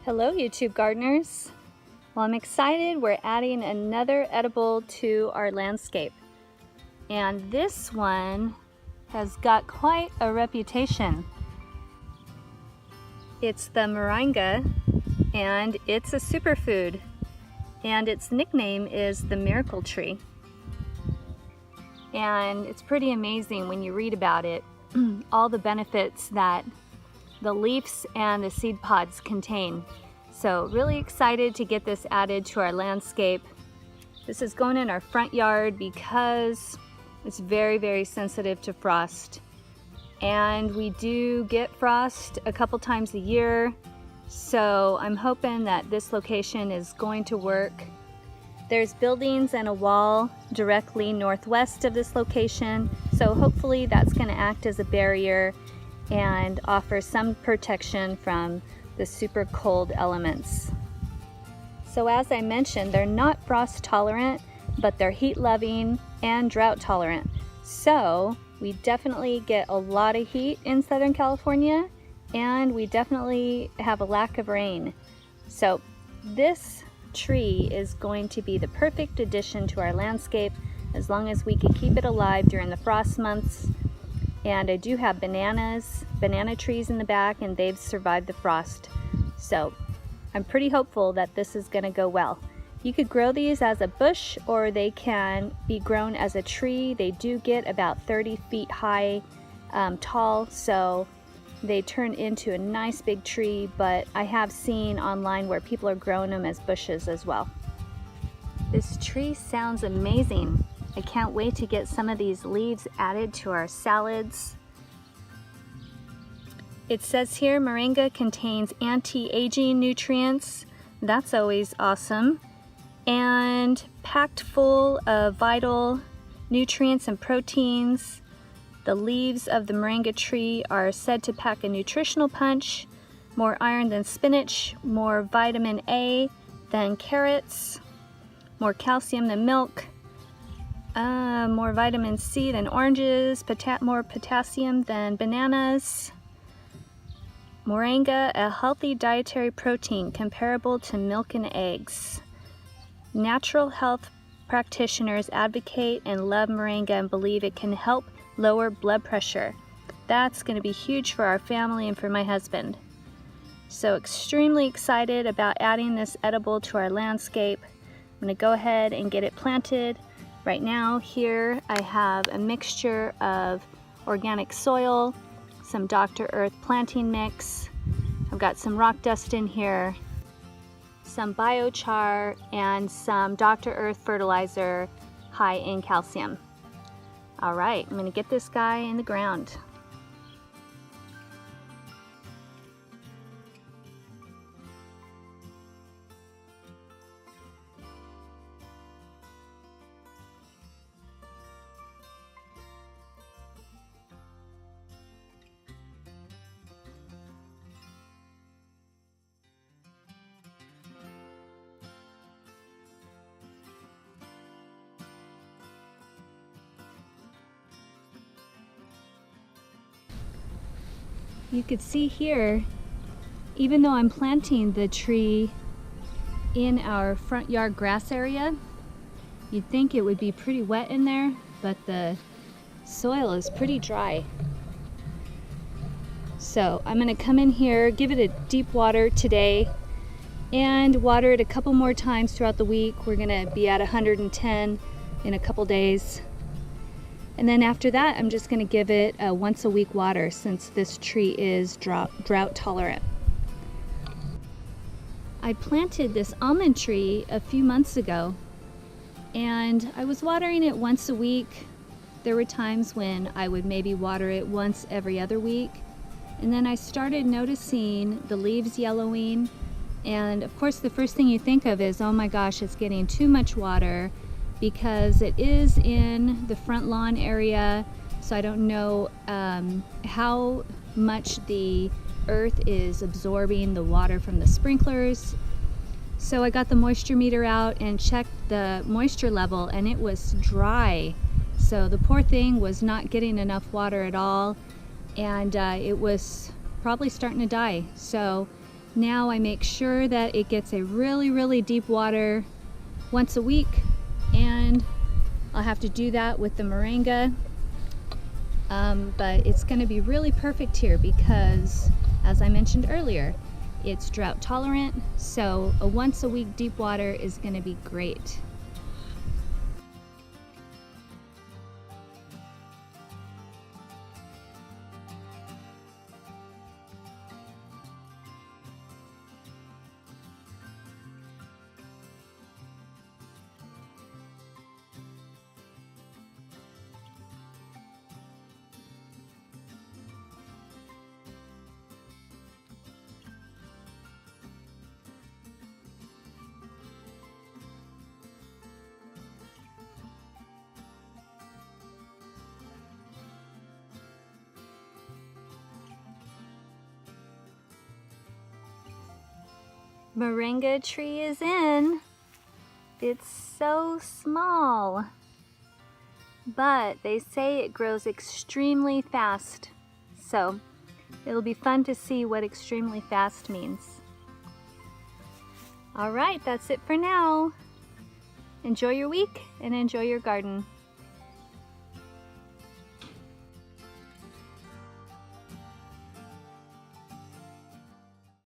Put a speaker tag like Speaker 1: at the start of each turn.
Speaker 1: Hello YouTube gardeners. Well, I'm excited. We're adding another edible to our landscape. And this one has got quite a reputation. It's the Moringa, and it's a superfood. And its nickname is the miracle tree. And it's pretty amazing when you read about it, all the benefits that the leaves and the seed pods contain. So really excited to get this added to our landscape. This is going in our front yard because it's very, very sensitive to frost. And we do get frost a couple times a year. So I'm hoping that this location is going to work. There's buildings and a wall directly northwest of this location. So hopefully that's going to act as a barrier and offer some protection from the super cold elements. So as I mentioned, they're not frost tolerant, but they're heat loving and drought tolerant. So we definitely get a lot of heat in Southern California, and we definitely have a lack of rain. So this tree is going to be the perfect addition to our landscape as long as we can keep it alive during the frost months. And I do have banana trees in the back, and they've survived the frost. So I'm pretty hopeful that this is going to go well. You could grow these as a bush, or they can be grown as a tree. They do get about 30 feet high, tall, so they turn into a nice big tree, but I have seen online where people are growing them as bushes as well. This tree sounds amazing. I can't wait to get some of these leaves added to our salads. It says here Moringa contains anti-aging nutrients. That's always awesome. And packed full of vital nutrients and proteins. The leaves of the Moringa tree are said to pack a nutritional punch, more iron than spinach, more vitamin A than carrots, more calcium than milk, more vitamin C than oranges, more potassium than bananas. Moringa, a healthy dietary protein comparable to milk and eggs. Natural health practitioners advocate and love Moringa and believe it can help lower blood pressure. That's going to be huge for our family and for my husband. So extremely excited about adding this edible to our landscape. I'm going to go ahead and get it planted. Right now here I have a mixture of organic soil, some Dr. Earth planting mix. I've got some rock dust in here, some biochar, and some Dr. Earth fertilizer high in calcium. All right, I'm going to get this guy in the ground. You could see here, even though I'm planting the tree in our front yard grass area, you'd think it would be pretty wet in there, but the soil is pretty dry. So I'm going to come in here, give it a deep water today, and water it a couple more times throughout the week. We're going to be at 110 in a couple days. And then after that, I'm just going to give it a once a week water since this tree is drought tolerant. I planted this almond tree a few months ago, and I was watering it once a week. There were times when I would maybe water it once every other week. And then I started noticing the leaves yellowing. And of course, the first thing you think of is, oh my gosh, it's getting too much water, because it is in the front lawn area, so I don't know how much the earth is absorbing the water from the sprinklers. So I got the moisture meter out and checked the moisture level, and it was dry. So the poor thing was not getting enough water at all, and it was probably starting to die. So Now I make sure that it gets a really deep water once a week, and I'll have to do that with the moringa. But it's going to be really perfect here because, as I mentioned earlier, it's drought tolerant, so a once a week deep water is going to be great. Moringa tree is in. It's so small, but they say it grows extremely fast. So it'll be fun to see what extremely fast means. All right, that's it for now. Enjoy your week and enjoy your garden.